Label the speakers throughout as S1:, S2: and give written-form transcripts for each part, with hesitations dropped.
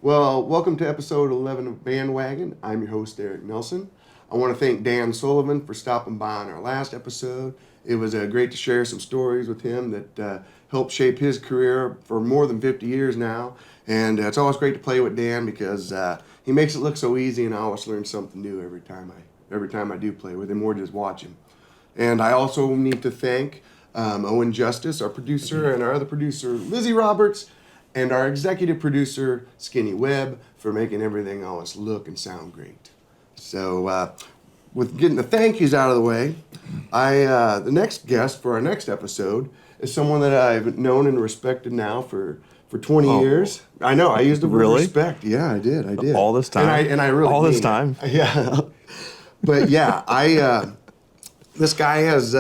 S1: Well, welcome to episode 11 of Bandwagon. I'm your host, Eric Nelson. I want to thank Dan Sullivan for stopping by on our last episode. It was great to share some stories with him that helped shape his career for more than 50 years now. And it's always great to play with Dan because he makes it look so easy, and I always learn something new every time I do play with him or just watch him. And I also need to thank Owen Justice, our producer, and our other producer, Lizzie Roberts, and our executive producer, Skinny Webb, for making everything always look and sound great. So, with getting the thank yous out of the way, the next guest for our next episode is someone that I've known and respected now for 20 years. I know, I used the word respect. Yeah, I did.
S2: All this time?
S1: And I really
S2: all this time?
S1: Yeah. But yeah, this guy has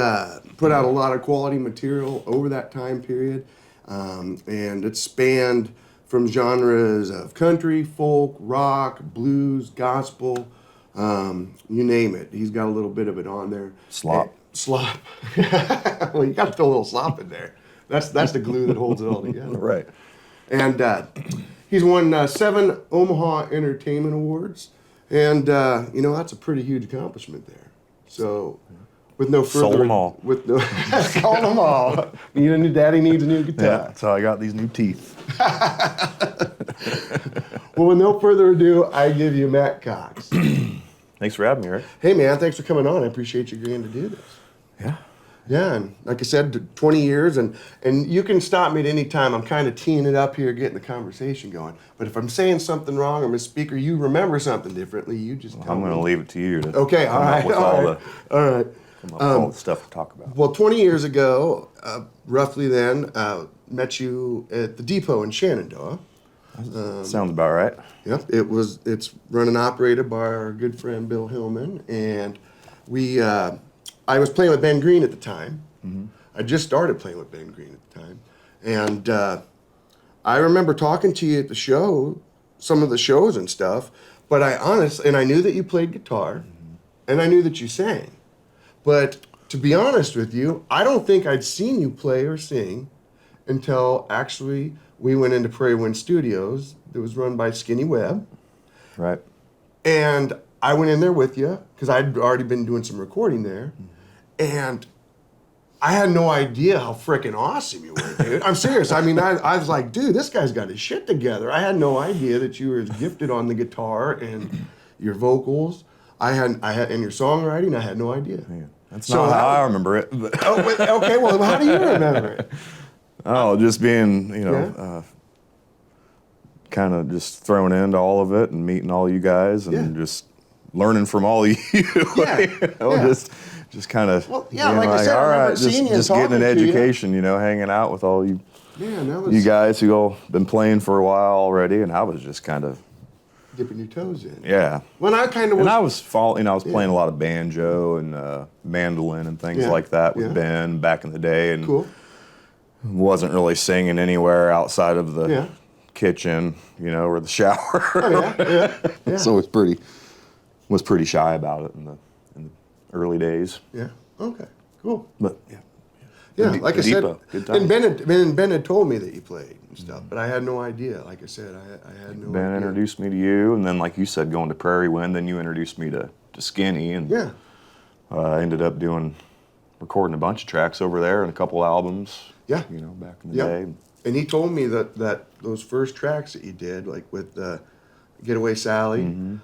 S1: put out a lot of quality material over that time period. And it spanned from genres of country, folk, rock, blues, gospel, you name it. He's got a little bit of it on there.
S2: Slop.
S1: Slop. Well, you got to throw a little slop in there. That's the glue that holds it all together.
S2: Right.
S1: And he's won 7 Omaha Entertainment Awards. And, that's a pretty huge accomplishment there. So... with no further...
S2: Sold them all.
S1: Sold them all. Daddy needs a new guitar.
S2: Yeah, that's how I got these new teeth.
S1: Well, with no further ado, I give you Matt Cox.
S2: Thanks for having me, Eric.
S1: Hey, man, thanks for coming on. I appreciate you agreeing to do this.
S2: Yeah.
S1: Yeah, and like I said, 20 years, and you can stop me at any time. I'm kind of teeing it up here, getting the conversation going. But if I'm saying something wrong, or Miss Speaker, you remember something differently, you just tell me.
S2: I'm going to leave it to you to
S1: okay, all right, all right.
S2: All the stuff to talk about.
S1: Well, 20 years ago, roughly then, met you at the depot in Shenandoah.
S2: Sounds about right.
S1: Yep, it's run and operated by our good friend Bill Hillman, and I was playing with Ben Green at the time. Mm-hmm. I just started playing with Ben Green at the time, and I remember talking to you at the show, some of the shows and stuff. But I knew that you played guitar, and I knew that you sang. But to be honest with you, I don't think I'd seen you play or sing until actually we went into Prairie Wind Studios that was run by Skinny Webb.
S2: Right.
S1: And I went in there with you because I'd already been doing some recording there. And I had no idea how freaking awesome you were, dude. I'm serious. I mean, I was like, dude, this guy's got his shit together. I had no idea that you were as gifted on the guitar and your vocals. I had in your songwriting, I had no idea.
S2: Yeah. That's not how I remember it.
S1: Okay, well, how do you remember it?
S2: Oh, just being, kind of just thrown into all of it and meeting all you guys and just learning from all you. Just kind of,
S1: like I said,
S2: all
S1: I
S2: right,
S1: remember seeing you and
S2: just getting an
S1: talking to you.
S2: education, hanging out with all you, you guys who all been playing for a while already, and I was just kind of
S1: dipping your toes in.
S2: Yeah.
S1: When I kind of was...
S2: And I was I was playing a lot of banjo and mandolin and things like that with Ben back in the day. And
S1: cool.
S2: Wasn't really singing anywhere outside of the kitchen, or the shower.
S1: Oh, yeah.
S2: So was pretty shy about it in the early days.
S1: Yeah. Okay. Cool.
S2: But
S1: like I said,
S2: good time.
S1: And Ben had told me that you played and stuff, but I had no idea. Like I said, I had no idea.
S2: Ben introduced me to you, and then, like you said, going to Prairie Wind, then you introduced me to Skinny, and I ended up recording a bunch of tracks over there and a couple albums. Yeah. Back in the day.
S1: And he told me that those first tracks that you did, like with Getaway Sally,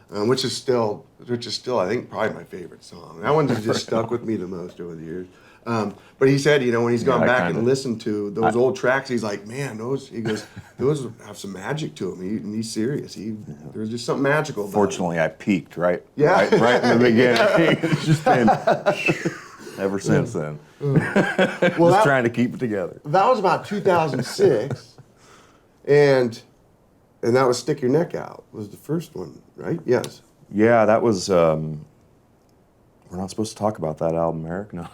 S1: which is still I think probably my favorite song. That one's just stuck with me the most over the years. But he said, when he's gone back and listened to those old tracks, he's like, man, those have some magic to them. And he's serious. There's just something magical about
S2: Fortunately, I peaked, right?
S1: Yeah.
S2: Right in the beginning. It's just been ever since then. Just trying to keep it together.
S1: That was about 2006, and that was Stick Your Neck Out was the first one, right? Yes.
S2: Yeah, that was... we're not supposed to talk about that album, Eric. No.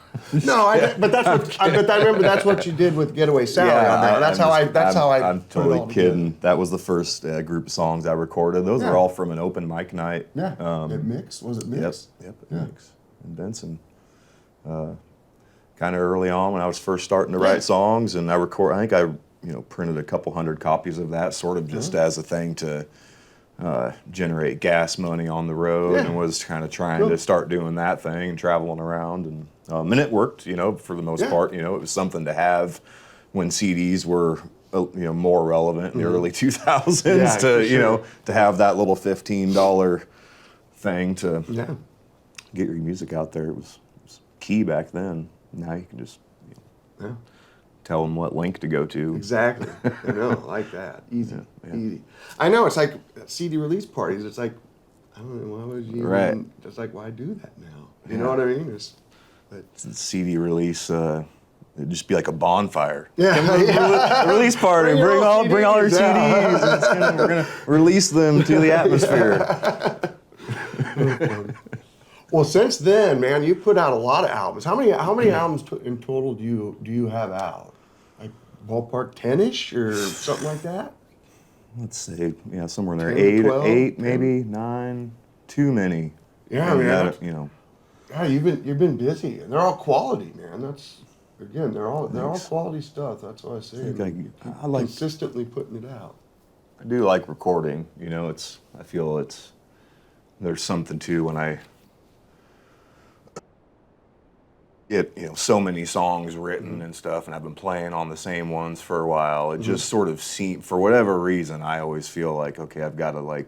S1: No, but I remember that's what you did with Getaway Sally on there. That's how I.
S2: I'm totally kidding. That was the first group of songs I recorded. Those are all from an open mic night.
S1: Yeah. At Mix, was it Mix?
S2: Yep. At Mix in Benson. Kind of early on when I was first starting to write songs, and I think I printed a couple hundred copies of that, sort of just as a thing to generate gas money on the road, and was kind of trying to start doing that thing and traveling around, and it worked, for the most part. It was something to have when CDs were more relevant in the early 2000s to have that little $15 thing to get your music out there. It was key back then. Now you can just tell them what link to go to.
S1: Exactly. I know, I like that. Easy. Easy. I know, it's like CD release parties. It's like, I don't know, why would you even, it's like, why do that now? You know what I mean? It's
S2: CD release, it'd just be like a bonfire.
S1: Yeah.
S2: Release party. Bring all your CDs. We're gonna release them to the atmosphere.
S1: Well, since then, man, you put out a lot of albums. How many albums in total do you have out? Like ballpark 10-ish or something like that?
S2: Let's say, somewhere in there.
S1: 10, 12,
S2: eight, maybe 9. Too many.
S1: Yeah, man. Yeah, you've been busy, and they're all quality, man. They're all quality stuff. That's what I say.
S2: I like
S1: consistently putting it out.
S2: I do like recording. I feel there's something too when I get so many songs written and stuff, and I've been playing on the same ones for a while. It just sort of seems, for whatever reason, I always feel like, okay, I've got to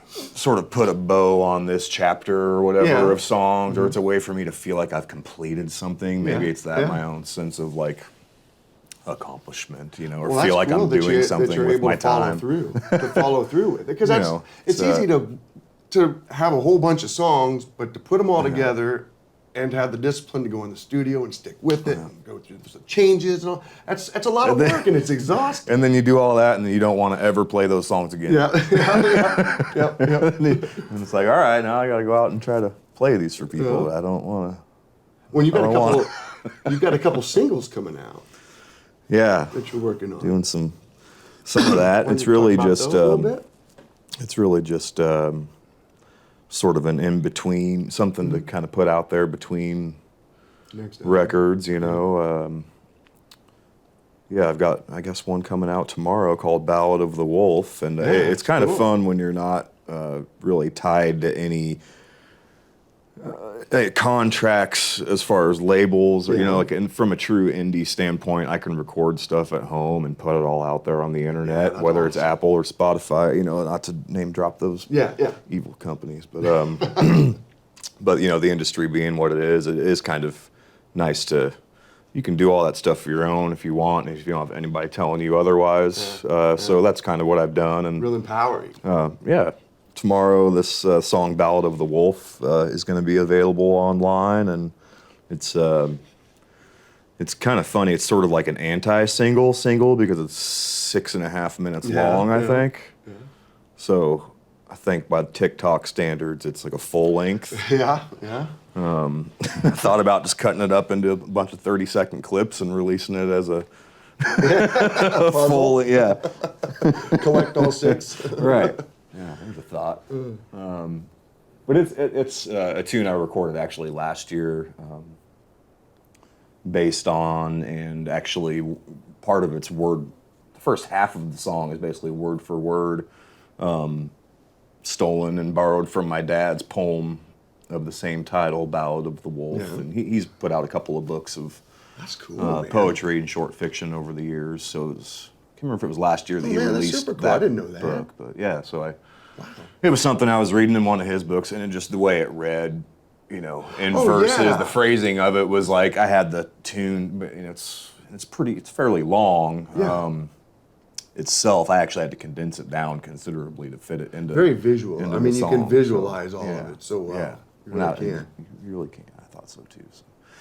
S2: sort of put a bow on this chapter or whatever of songs, or it's a way for me to feel like I've completed something. Maybe it's that my own sense of accomplishment, or feel like I'm doing something with my time.
S1: To follow through with it, because it's easy to have a whole bunch of songs, but to put them all together and to have the discipline to go in the studio and stick with it and go through the changes and all, that's a lot of work, and it's exhausting.
S2: And then you do all that, and then you don't want to ever play those songs again. And it's like, all right, now I got to go out and try to play these for people. I don't want to.
S1: When you've got a couple singles coming out.
S2: Yeah.
S1: That you're working on.
S2: Doing some of that. It's really just sort of an in-between, something to kind of put out there between records, I've got, I guess, one coming out tomorrow called Ballad of the Wolf, and it's kind of fun when you're not really tied to any contracts as far as labels, or and from a true indie standpoint, I can record stuff at home and put it all out there on the internet, whether it's Apple or Spotify. Not to name drop those evil companies, but but the industry being what it is kind of nice to. You can do all that stuff for your own if you want, and if you don't have anybody telling you otherwise. So that's kind of what I've done, and
S1: real empowering.
S2: Tomorrow, this song "Ballad of the Wolf" is going to be available online, and it's kind of funny. It's sort of like an anti-single because it's 6.5 minutes long, I think. Yeah. So I think by TikTok standards, it's like a full length.
S1: Yeah.
S2: I thought about just cutting it up into a bunch of 30-second clips and releasing it as a full,
S1: collect all 6.
S2: Right. Yeah, there's a thought. But it's a tune I recorded actually last year, based on, and actually part of it's word. The first half of the song is basically word for word, stolen and borrowed from my dad's poem of the same title, Ballad of the Wolf, and he's put out a couple of books of poetry and short fiction over the years. So I can't remember if it was last year that he released
S1: that's super cool.
S2: that
S1: I didn't know that.
S2: book, but it was something I was reading in one of his books, and just the way it read, in verses, the phrasing of it was like I had the tune, but it's fairly long.
S1: Yeah.
S2: Itself, I actually had to condense it down considerably to fit it into
S1: very visual.
S2: Into
S1: you
S2: song,
S1: can visualize all of it so well.
S2: Yeah,
S1: you really can.
S2: You really can. I thought so too.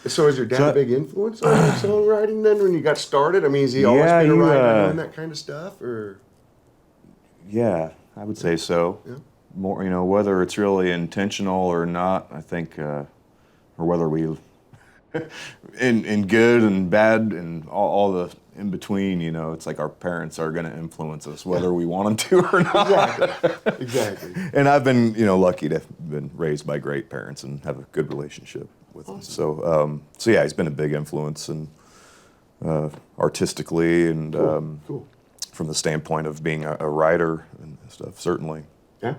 S1: So is your dad a big influence on your songwriting then when you got started? I mean, has he always been a writer doing that kind of stuff, or?
S2: Yeah, I would say so. Yeah. More, whether it's really intentional or not, I think, or whether we, in good and bad and all the in between, it's like our parents are going to influence us whether we want them to or not.
S1: Exactly.
S2: And I've been, lucky to have been raised by great parents and have a good relationship with them. So, he's been a big influence and artistically and
S1: cool.
S2: from the standpoint of being a writer and stuff, certainly.
S1: Yeah.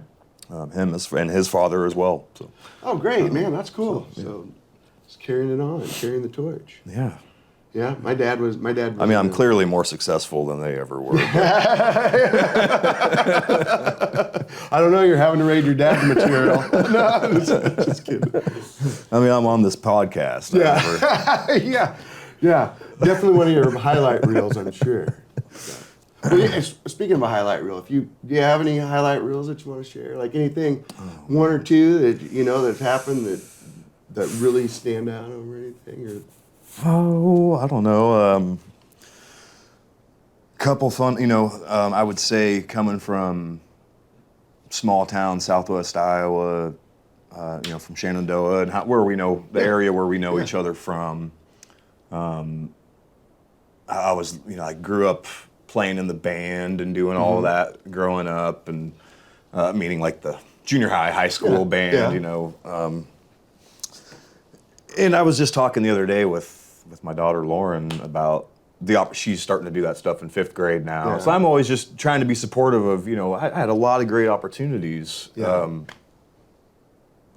S2: Him and his father as well. So.
S1: Oh, great, man, that's cool. So, just carrying it on, carrying the torch.
S2: Yeah.
S1: Yeah, my dad was.
S2: I mean, I'm clearly more successful than they ever were.
S1: I don't know. You're having to raid your dad's material. No, just kidding.
S2: I mean, I'm on this podcast.
S1: Yeah, yeah. Definitely one of your highlight reels, I'm sure. Well, yeah, speaking of a highlight reel, do you have any highlight reels that you want to share? Like anything, one or two that that's happened that really stand out over anything, or?
S2: Oh, I don't know. Couple fun, I would say coming from small town, Southwest Iowa, from Shenandoah, and where we know the area where we know each other from. I was, I grew up playing in the band and doing all of that growing up, and meaning like the junior high school band, and I was just talking the other day with my daughter Lauren about she's starting to do that stuff in 5th grade now. So I'm always just trying to be supportive of, I had a lot of great opportunities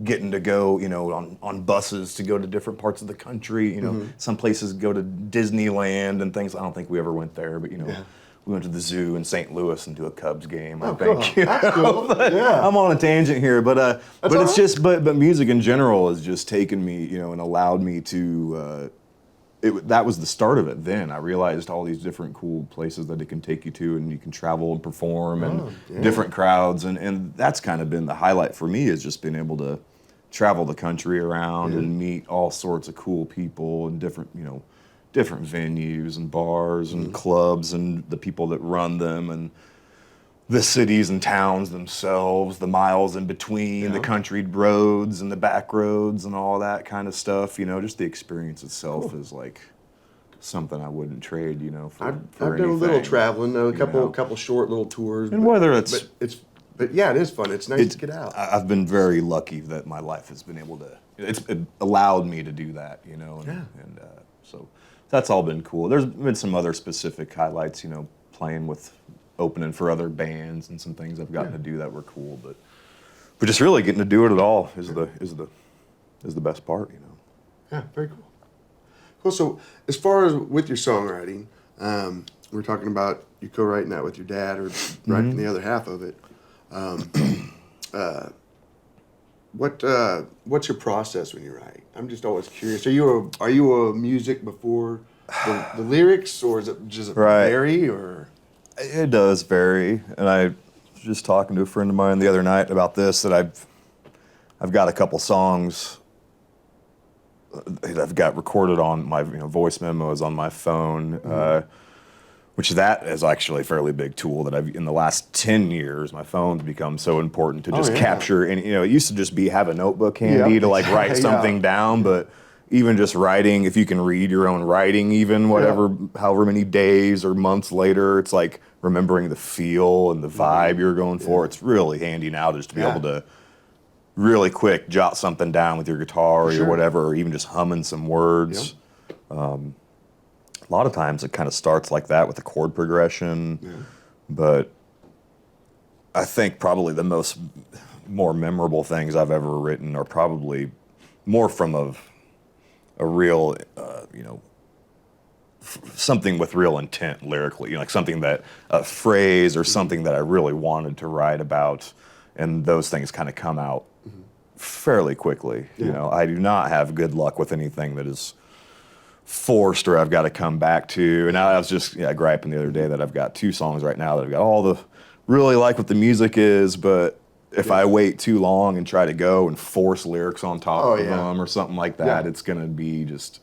S2: getting to go, on buses to go to different parts of the country, some places go to Disneyland and things. I don't think we ever went there, but we went to the zoo in St. Louis and to a Cubs game, I think.
S1: Cool. That's cool.
S2: I'm on a tangent here, but it's
S1: right.
S2: just, but music in general has just taken me, and allowed me to, that was the start of it then. I realized all these different cool places that it can take you to, and you can travel and perform and different crowds, and that's kind of been the highlight for me, is just being able to travel the country around and meet all sorts of cool people and different, different venues and bars and clubs and the people that run them and the cities and towns themselves, the miles in between, the country roads and the back roads and all that kind of stuff. Just the experience itself is like something I wouldn't trade, for
S1: I've
S2: for
S1: done a little
S2: anything.
S1: traveling, a couple short little tours.
S2: And whether it's...
S1: But yeah, it is fun. It's nice to get out.
S2: I've been very lucky that my life has been able to, it allowed me to do that, so that's all been cool. There's been some other specific highlights, playing with, opening for other bands and some things I've gotten to do that were cool, but just really getting to do it at all is the best part,
S1: Yeah, very cool. Cool. So as far as with your songwriting, we're talking about you co-writing that with your dad or writing the other half of it. What's your process when you write? I'm just always curious. Are you a music before the lyrics, or does it vary, or?
S2: It does vary, and I was just talking to a friend of mine the other night about this, that I've got a couple songs that I've got recorded on my voice memos on my phone, which that is actually a fairly big tool that in the last 10 years, my phone's become so important to just capture. And, it used to just be have a notebook handy to like write something down, but even just writing, if you can read your own writing, even however many days or months later, it's like remembering the feel and the vibe you're going for. It's really handy now just to be able to really quick jot something down with your guitar or whatever, or even just humming some words. A lot of times it kind of starts like that with the chord progression, but I think probably the more memorable things I've ever written are probably more from a real, something with real intent lyrically, like something that, a phrase or something that I really wanted to write about, and those things kind of come out fairly quickly. I do not have good luck with anything that is forced or I've got to come back to. And I was just griping the other day that I've got 2 songs right now that I've got all the really like what the music is, but if I wait too long and try to go and force lyrics on top of them or something like that, it's going to be just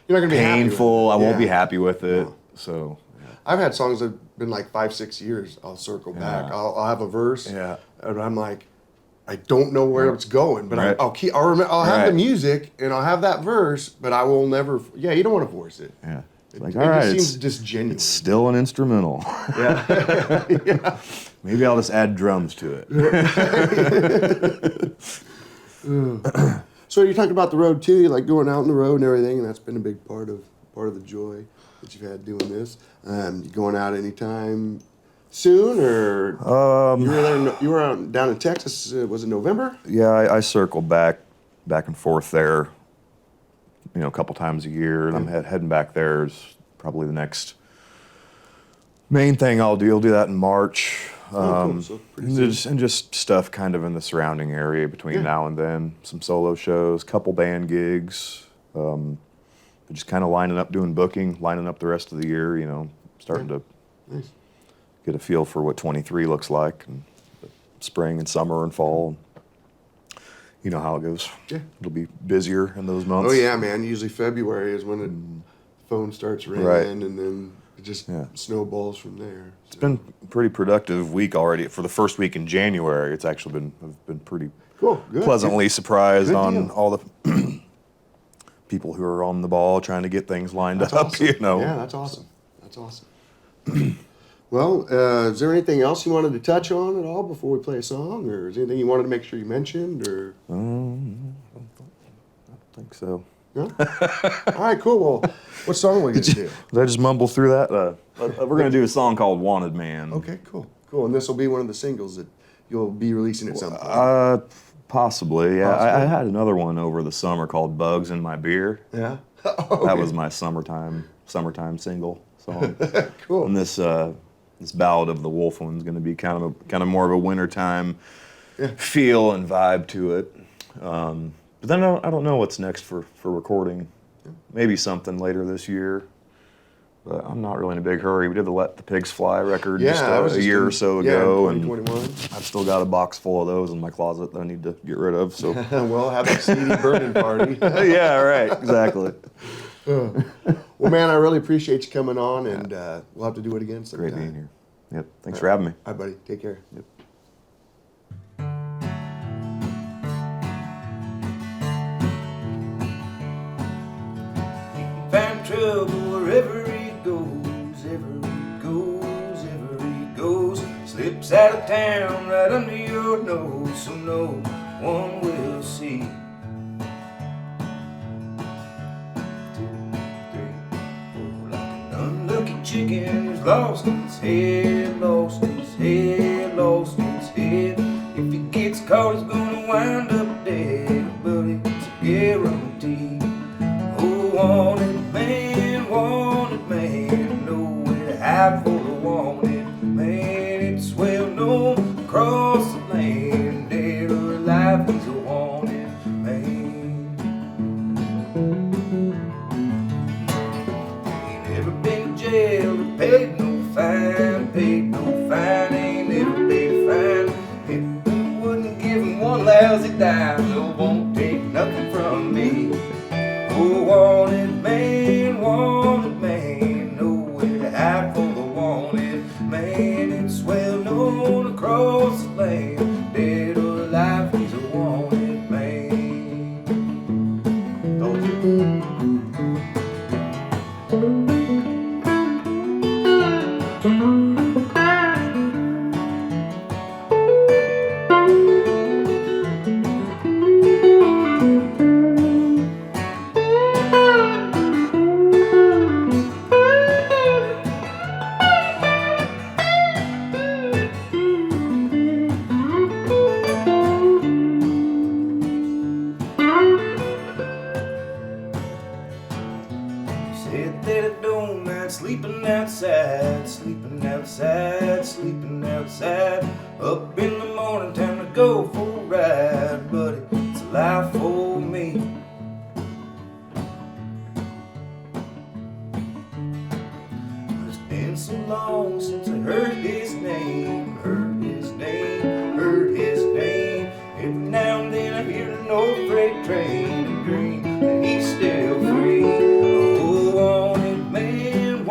S1: You're not gonna be
S2: painful.
S1: happy with it.
S2: I won't be happy with it.
S1: No.
S2: So
S1: I've had songs that have been like 5-6 years. I'll circle back. I'll have a verse, and I'm like, I don't know where it's going, but I'll remember. I'll have the music and I'll have that verse, but I will never. Yeah, you don't want to force it.
S2: Yeah, it's
S1: It just seems disgenuine.
S2: It's still an instrumental.
S1: Yeah.
S2: Maybe I'll just add drums to it.
S1: So you talked about the road too, like going out on the road and everything, and that's been a big part of the joy. that you've had doing this. You going out anytime soon, or you were out down in Texas? Was it November?
S2: Yeah, I circle back and forth there, a couple times a year, and I'm heading back there is probably the next main thing I'll do. I'll do that in March.
S1: Cool. So
S2: and just stuff kind of in the surrounding area between now and then. Some solo shows, couple band gigs. Just kind of lining up, doing booking, lining up the rest of the year. Starting to get a feel for what 23 looks like, and spring and summer and fall. You know how it goes. Yeah, it'll be busier in those months.
S1: Oh yeah, man. Usually February is when the phone starts ringing, and then it just snowballs from there.
S2: It's been a pretty productive week already. For the first week in January, it's actually been pretty
S1: cool. Good.
S2: Pleasantly surprised
S1: Good
S2: on
S1: deal.
S2: all the people who are on the ball trying to get things lined up.
S1: Awesome.
S2: Yeah,
S1: that's awesome. That's awesome. Well, is there anything else you wanted to touch on at all before we play a song, or is there anything you wanted to make sure you mentioned, or?
S2: I don't think so.
S1: No? All right, cool. Well, what song are we going to do?
S2: Did I just mumble through that? We're going to do a song called "Wanted Man."
S1: Okay, cool. And this will be one of the singles that you'll be releasing at some point.
S2: Possibly, yeah. I had another one over the summer called "Bugs in My Beer."
S1: Yeah.
S2: Okay. That was my summertime single song.
S1: Cool.
S2: And this Ballad of the Wolf one's going to be kind of more of a wintertime feel and vibe to it. But then I don't know what's next for recording. Maybe something later this year. But I'm not really in a big hurry. We did the Let the Pigs Fly record a year or so ago.
S1: In 2021.
S2: And I've still got a box full of those in my closet that I need to get rid of. So
S1: well, have a CD burning party.
S2: Yeah, right. Exactly.
S1: Well, man, I really appreciate you coming on, and we'll have to do it again sometime.
S2: Great being here. Yep. Thanks for having me.
S1: All right, buddy. Take care.
S2: Yep.
S3: Find trouble wherever he goes, ever he goes. Slips out of town right under your nose, so no one will see. 2, 3, 4, like an unlucky chicken who's lost his head, lost his head, lost his head. If he gets caught, he's gonna wind up dead, but it's a guarantee. Oh, wanted man, nowhere to hide for the wanted man. It's well known across the land, dead or alive, he's a wanted man. Ain't never been to jail or paid no fine, ain't never paid a fine. If we wouldn't give him one lousy dime, no, won't take nothing from me. Oh, wanted man, nowhere to hide for the wanted man. It's well known across the land, dead or alive, he's a wanted man. Told you. Said that I don't mind sleeping outside. Up in the morning, time to go for a ride, but it's a life for me. It's been so long since I heard his name. Every now and then I hear an old freight train and dream that he's still free. Oh, wanted man,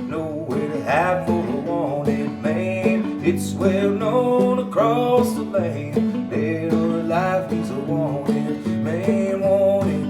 S3: nowhere to hide for the wanted man. It's well known across the land, dead or alive, he's a wanted man, wanted.